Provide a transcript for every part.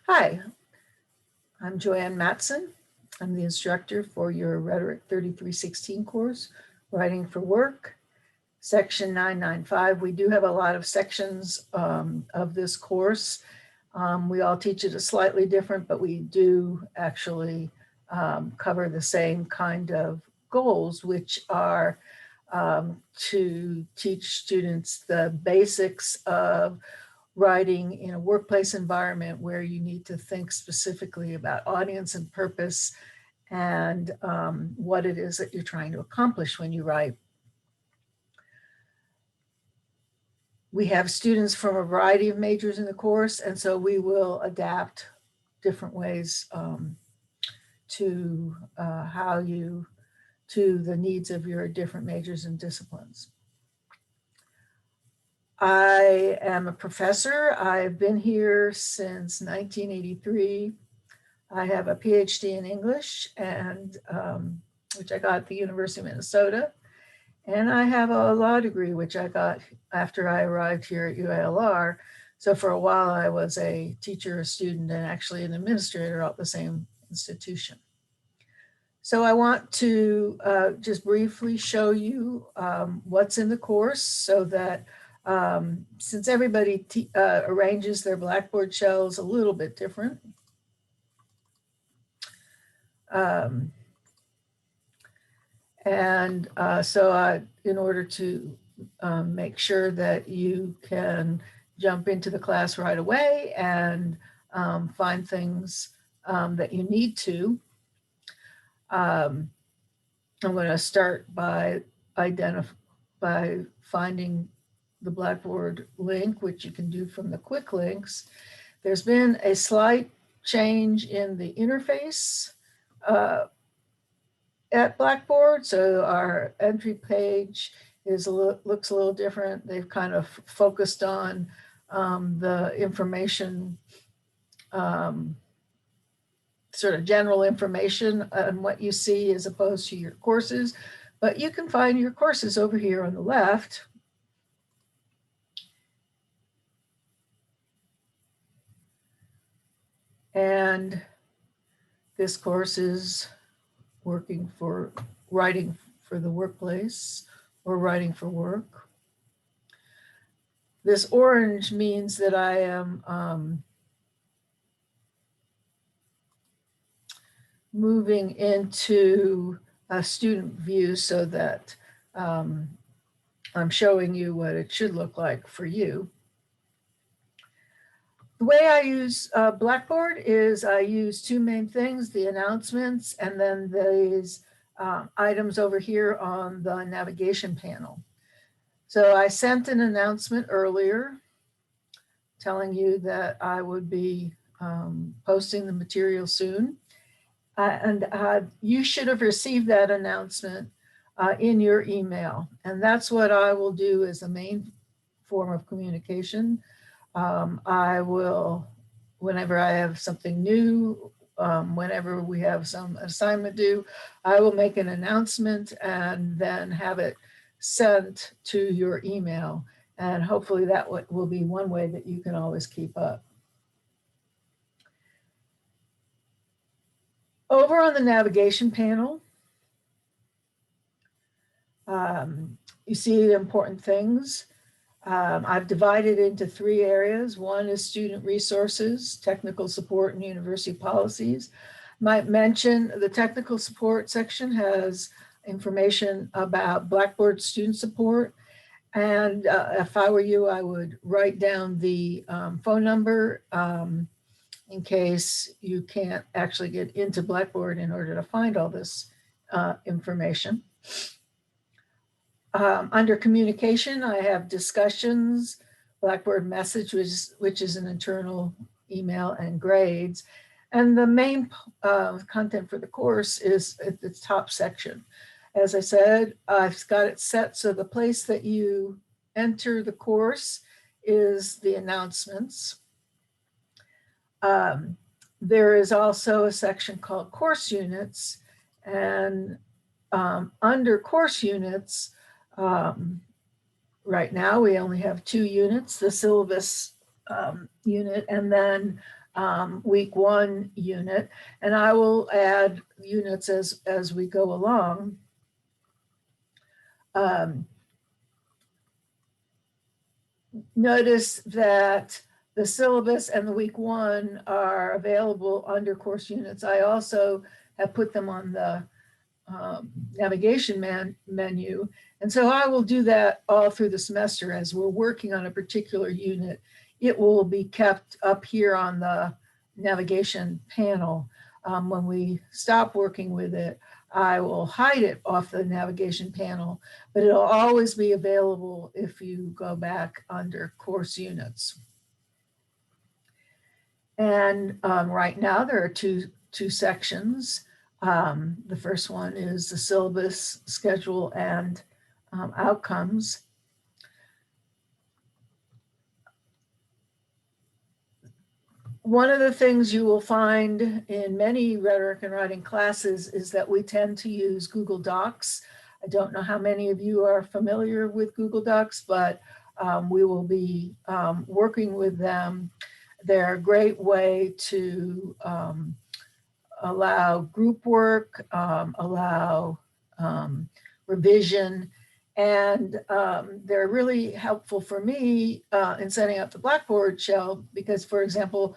Hi, I'm Joanne Matson. I'm the instructor for your Rhetoric 3316 course, Writing for Work, section 995. We do have a lot of sections of this course. We all teach it a slightly different, but we do actually cover the same kind of goals, which are to teach students the basics of writing in a workplace environment where you need to think specifically about audience and purpose and what it is that you're trying to accomplish when you write. We have students from a variety of majors in the course, and so we will adapt different ways to to the needs of your different majors and disciplines. I am a professor. I've been here since 1983. I have a PhD in English, and which I got at the University of Minnesota. And I have a law degree, which I got after I arrived here at UALR. So for a while, I was a teacher, a student, and actually an administrator at the same institution. So I want to just briefly show you what's in the course so that since everybody arranges their Blackboard shells a little bit different, in order to make sure that you can jump into the class right away and find things that you need to, I'm going to start by finding the Blackboard link, which you can do from the quick links. There's been a slight change in the interface at Blackboard, so our entry page looks a little different. They've kind of focused on the information, sort of general information on what you see as opposed to your courses, but you can find your courses over here on the left. And this course is writing for the workplace or writing for work. This orange means that I am moving into a student view so that I'm showing you what it should look like for you. The way I use Blackboard is I use two main things, the announcements and then these items over here on the navigation panel. So I sent an announcement earlier telling you that I would be posting the material soon. And you should have received that announcement in your email. And that's what I will do as the main form of communication. I will, whenever I have something new, whenever we have some assignment due, I will make an announcement and then have it sent to your email. And hopefully that will be one way that you can always keep up. Over on the navigation panel, you see the important things. I've divided into three areas. One is student resources, technical support, and university policies. Might mention the technical support section has information about Blackboard student support. And if I were you, I would write down the phone number in case you can't actually get into Blackboard in order to find all this information. Under communication, I have discussions, Blackboard message, which is an internal email, and grades. And the main content for the course is at the top section. As I said, I've got it set so the place that you enter the course is the announcements. There is also a section called course units, and under course units, right now we only have 2 units, the syllabus unit and then week 1 unit, and I will add units as we go along. Notice that the syllabus and the week 1 are available under course units. I also have put them on the navigation menu. And so I will do that all through the semester as we're working on a particular unit. It will be kept up here on the navigation panel. When we stop working with it, I will hide it off the navigation panel, but it'll always be available if you go back under course units. And right now there are two sections. The first one is the syllabus, schedule, and outcomes. One of the things you will find in many rhetoric and writing classes is that we tend to use Google Docs. I don't know how many of you are familiar with Google Docs, but we will be working with them. They're a great way to allow group work, allow revision, and they're really helpful for me in setting up the Blackboard shell because, for example,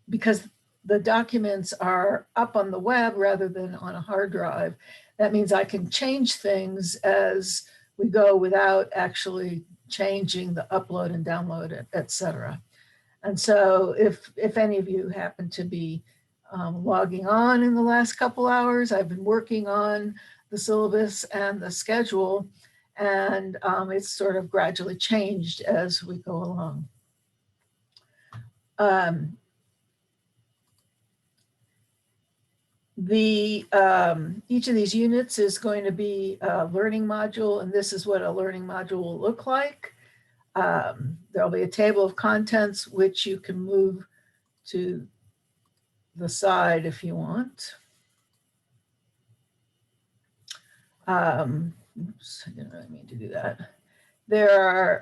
because the documents are up on the web rather than on a hard drive, that means I can change things as we go without actually changing the upload and download, et cetera. And so if any of you happen to be logging on in the last couple hours, I've been working on the syllabus and the schedule, and it's sort of gradually changed as we go along. Each of these units is going to be a learning module, and this is what a learning module will look like. There'll be a table of contents, which you can move to the side if you want. Oops, I didn't really mean to do that.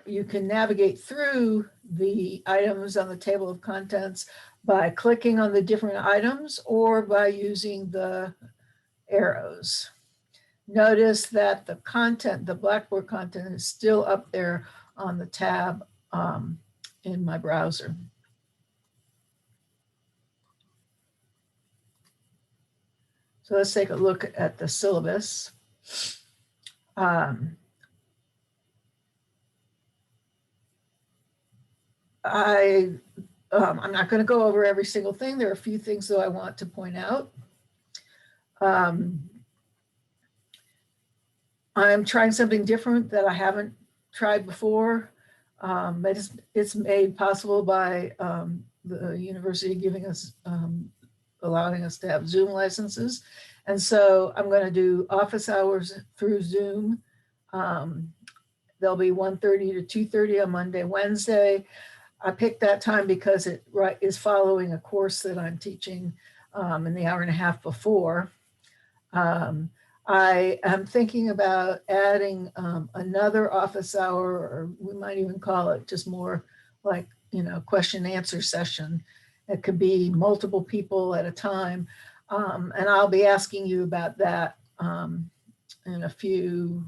You can navigate through the items on the table of contents by clicking on the different items or by using the arrows. Notice that the content, the Blackboard content, is still up there on the tab in my browser. So let's take a look at the syllabus. I'm not going to go over every single thing. There are a few things that I want to point out. I'm trying something different that I haven't tried before. It's made possible by the university giving us, allowing us to have Zoom licenses. And so I'm going to do office hours through Zoom. They'll be 1:30 to 2:30 on Monday, Wednesday. I picked that time because it is following a course that I'm teaching in the hour and a half before. I am thinking about adding another office hour, or we might even call it just more like, question and answer session. It could be multiple people at a time. And I'll be asking you about that in a few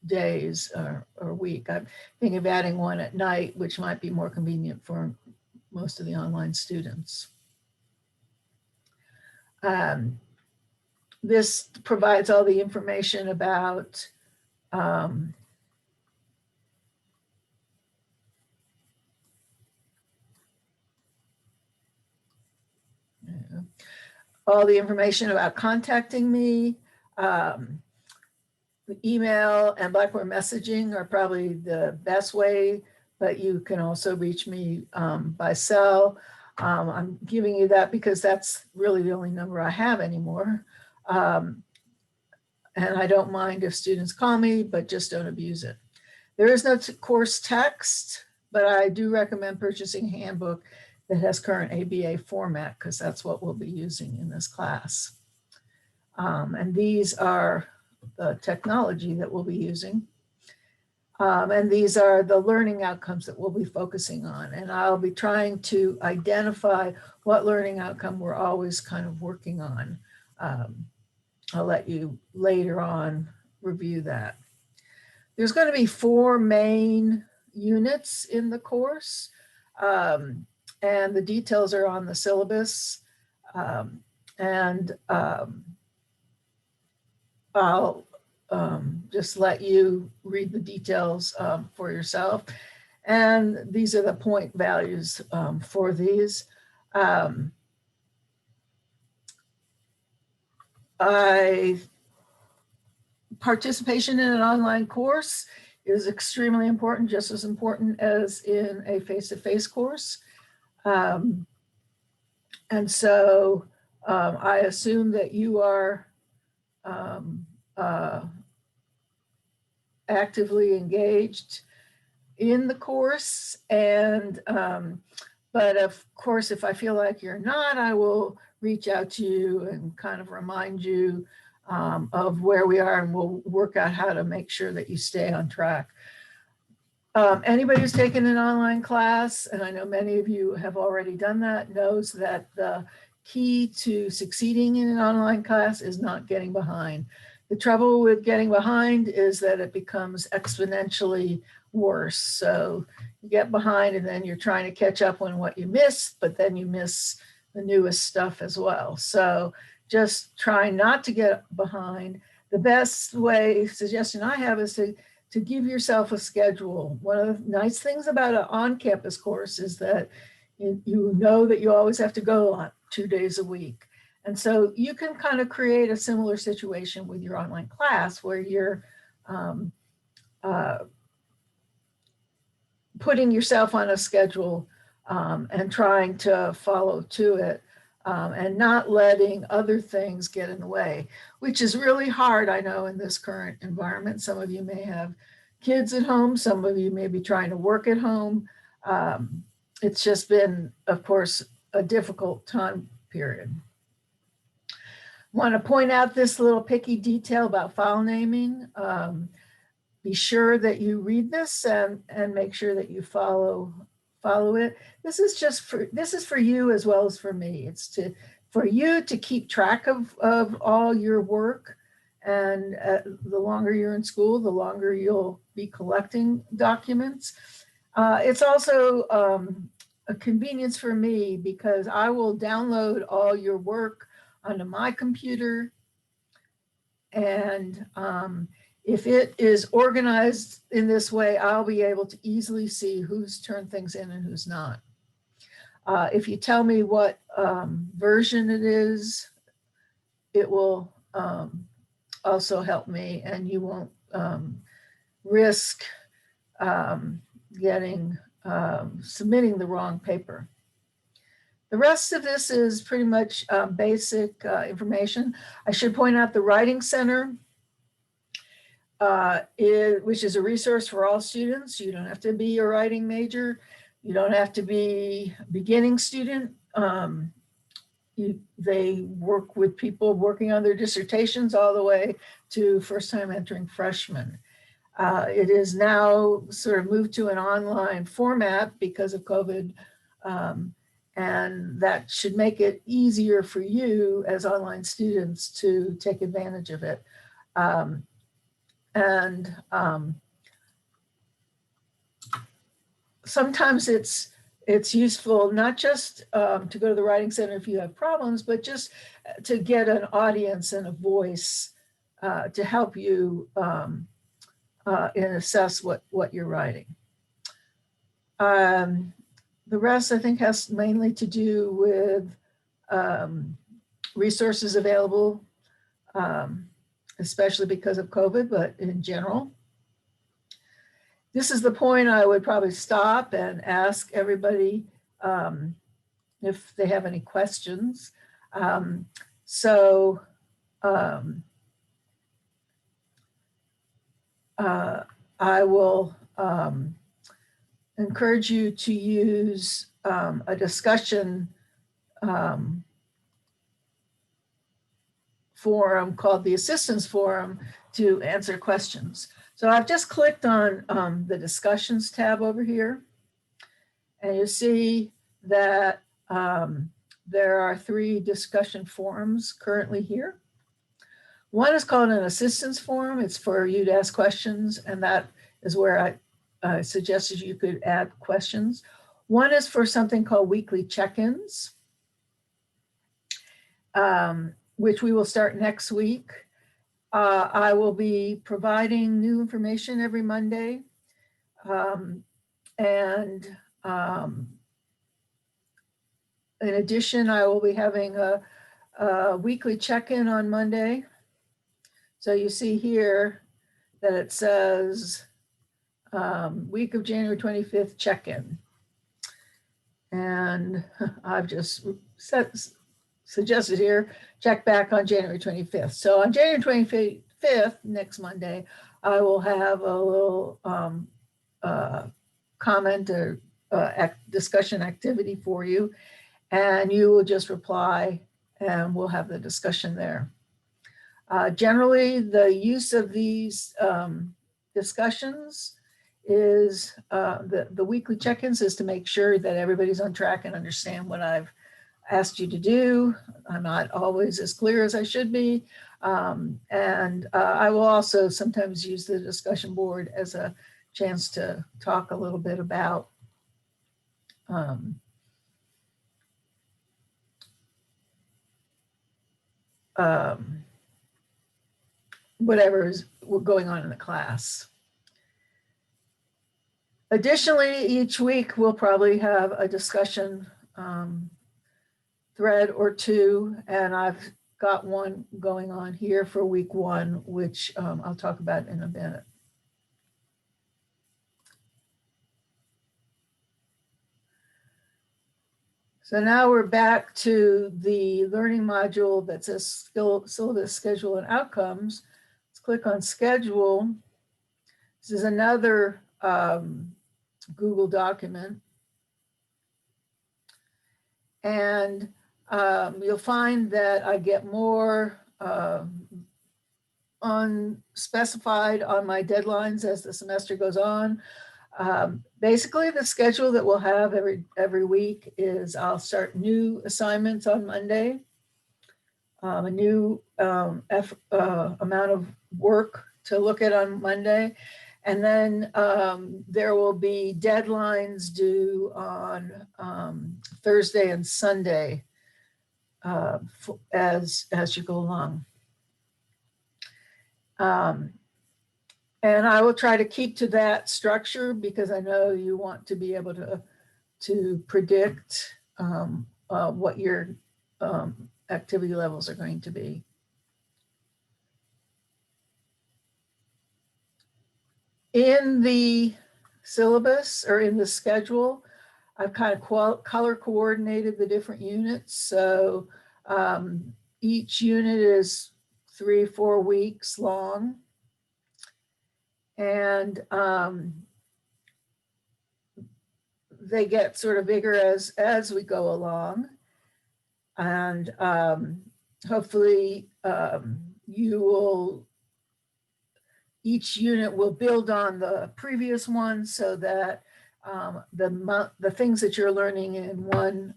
days or week. I'm thinking of adding one at night, which might be more convenient for most of the online students. This provides all the information about all the information about contacting me. The email and Blackboard messaging are probably the best way, but you can also reach me by cell. I'm giving you that because that's really the only number I have anymore. And I don't mind if students call me, but just don't abuse it. There is no course text, but I do recommend purchasing a handbook that has current ABA format because that's what we'll be using in this class. And these are the technology that we'll be using. And these are the learning outcomes that we'll be focusing on. And I'll be trying to identify what learning outcome we're always kind of working on. I'll let you later on review that. There's going to be 4 main units in the course, and the details are on the syllabus. I'll just let you read the details for yourself. And these are the point values for these. Participation in an online course is extremely important, just as important as in a face-to-face course. And so I assume that you are actively engaged in the course. And but of course, if I feel like you're not, I will reach out to you and kind of remind you of where we are, and we'll work out how to make sure that you stay on track. Anybody who's taken an online class, and I know many of you have already done that, knows that the key to succeeding in an online class is not getting behind. The trouble with getting behind is that it becomes exponentially worse. So you get behind and then you're trying to catch up on what you missed, but then you miss the newest stuff as well. So just try not to get behind. The best suggestion I have is to give yourself a schedule. One of the nice things about an on-campus course is that you know that you always have to go on 2 days a week. And so you can kind of create a similar situation with your online class where you're putting yourself on a schedule and trying to follow to it. And not letting other things get in the way, which is really hard, I know, in this current environment. Some of you may have kids at home. Some of you may be trying to work at home. It's just been, of course, a difficult time period. Want to point out this little picky detail about file naming. Be sure that you read this and make sure that you follow it. This is for you as well as for me. It's for you to keep track of all your work. And the longer you're in school, the longer you'll be collecting documents. It's also a convenience for me because I will download all your work onto my computer. And if it is organized in this way, I'll be able to easily see who's turned things in and who's not. If you tell me what version it is, it will also help me, and you won't risk submitting the wrong paper. The rest of this is pretty much basic information. I should point out the Writing Center, which is a resource for all students. You don't have to be a writing major. You don't have to be a beginning student. They work with people working on their dissertations all the way to first-time entering freshmen. It is now sort of moved to an online format because of COVID, and that should make it easier for you as online students to take advantage of it. Sometimes it's useful not just to go to the Writing Center if you have problems, but just to get an audience and a voice to help you and assess what you're writing. The rest, I think, has mainly to do with resources available, especially because of COVID, but in general. This is the point I would probably stop and ask everybody if they have any questions. I will encourage you to use a discussion forum called the Assistance Forum to answer questions. So I've just clicked on the discussions tab over here, and you see that there are 3 discussion forums currently here. One is called an assistance forum. It's for you to ask questions, and that is where I suggested you could add questions. One is for something called weekly check-ins, which we will start next week. I will be providing new information every Monday. In addition, I will be having a weekly check-in on Monday. So you see here that it says week of January 25th check-in. And I've just suggested here, check back on January 25th. So on January 25th, next Monday, I will have a little comment or discussion activity for you, and you will just reply and we'll have the discussion there. Generally, the use of these discussions is the weekly check-ins is to make sure that everybody's on track and understand what I've asked you to do. I'm not always as clear as I should be. I will also sometimes use the discussion board as a chance to talk a little bit about whatever is going on in the class. Additionally, each week we'll probably have a discussion thread or 2, and I've got one going on here for week 1, which I'll talk about in a minute. So now we're back to the learning module that says syllabus, schedule, and outcomes. Let's click on schedule. This is another Google document. And you'll find that I get more unspecified on my deadlines as the semester goes on. Basically, the schedule that we'll have every week is I'll start new assignments on Monday, a new amount of work to look at on Monday. And then there will be deadlines due on Thursday and Sunday as you go along. And I will try to keep to that structure because I know you want to be able to predict what your activity levels are going to be. In the syllabus or in the schedule, I've kind of color coordinated the different units. So each unit is 3-4 weeks long. And they get sort of bigger as we go along. And hopefully each unit will build on the previous one so that the things that you're learning in one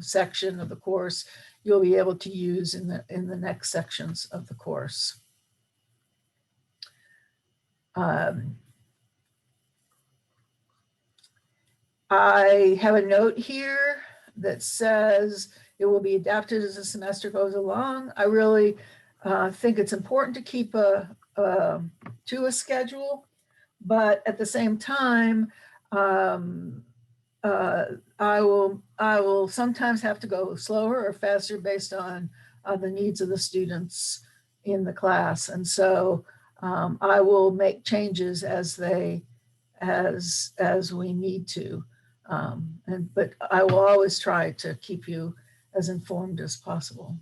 section of the course, you'll be able to use in the next sections of the course. I have a note here that says it will be adapted as the semester goes along. I really think it's important to keep to a schedule, but at the same time, I will sometimes have to go slower or faster based on the needs of the students in the class. And so I will make changes as we need to. But I will always try to keep you as informed as possible.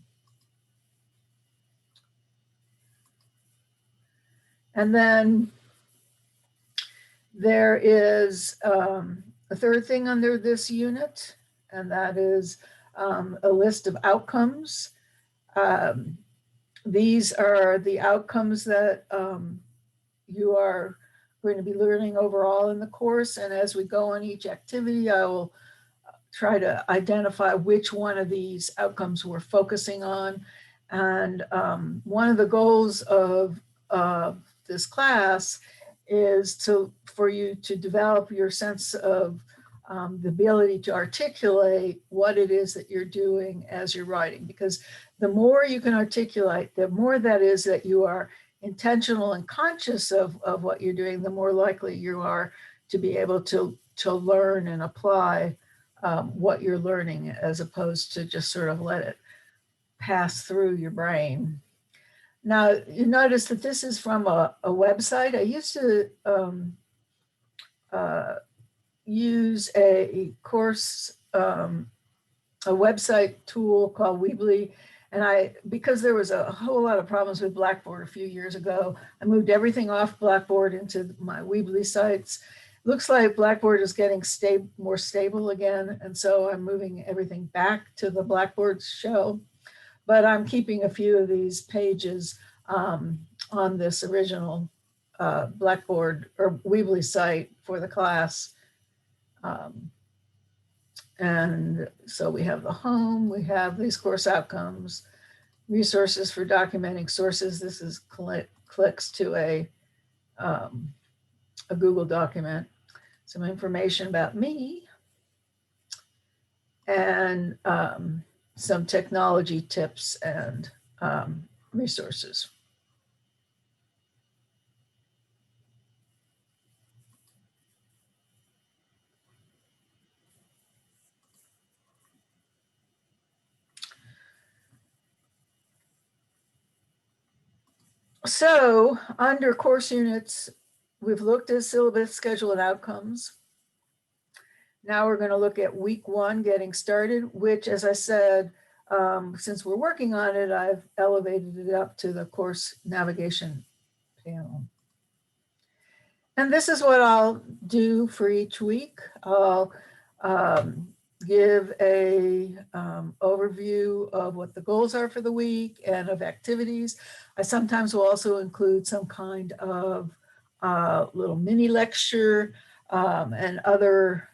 And then there is a third thing under this unit, and that is a list of outcomes. These are the outcomes that you are going to be learning overall in the course. And as we go on each activity, I will try to identify which one of these outcomes we're focusing on. And one of the goals of this class is for you to develop your sense of the ability to articulate what it is that you're doing as you're writing, because the more you can articulate, the more that is that you are intentional and conscious of what you're doing, the more likely you are to be able to learn and apply what you're learning, as opposed to just sort of let it pass through your brain. Now, you notice that this is from a website. I used to use a course, a website tool called Weebly. And because there was a whole lot of problems with Blackboard a few years ago, I moved everything off Blackboard into my Weebly sites. Looks like Blackboard is getting more stable again. And so I'm moving everything back to the Blackboard show. But I'm keeping a few of these pages on this original Blackboard or Weebly site for the class. And so we have the home, we have these course outcomes, resources for documenting sources. This is clicks to a Google document, some information about me, and some technology tips and resources. So under course units, we've looked at syllabus, schedule, and outcomes. Now we're going to look at week 1, getting started, which, as I said, since we're working on it, I've elevated it up to the course navigation panel. And this is what I'll do for each week. I'll give a overview of what the goals are for the week and of activities. I sometimes will also include some kind of little mini lecture and other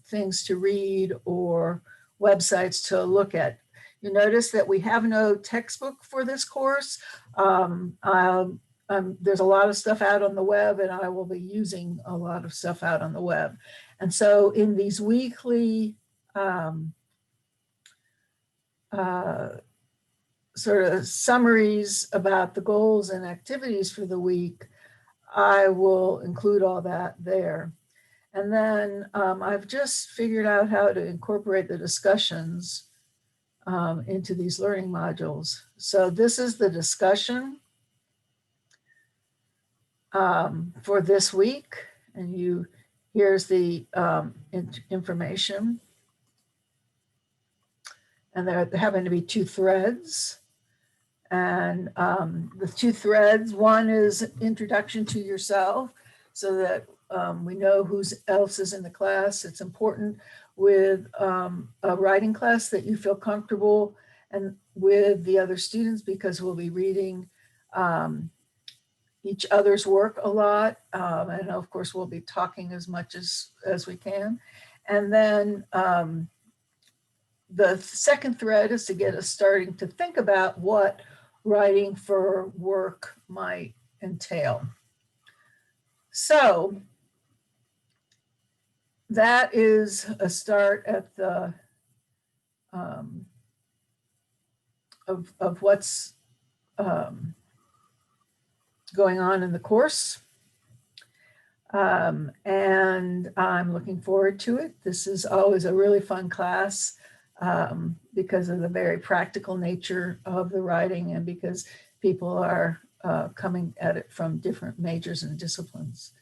things to read or websites to look at. You notice that we have no textbook for this course. There's a lot of stuff out on the web, and I will be using a lot of stuff out on the web. And so in these weekly sort of summaries about the goals and activities for the week, I will include all that there. And then I've just figured out how to incorporate the discussions into these learning modules. So this is the discussion for this week, and here's the information. And there happen to be 2 threads. And the 2 threads, one is introduction to yourself, so that we know who else is in the class. It's important with a writing class that you feel comfortable and with the other students, because we'll be reading each other's work a lot. And of course, we'll be talking as much as we can. And then the second thread is to get us starting to think about what writing for work might entail. So that is a start at the of what's going on in the course. And I'm looking forward to it. This is always a really fun class because of the very practical nature of the writing, and because people are coming at it from different majors and disciplines.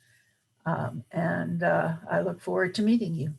And I look forward to meeting you.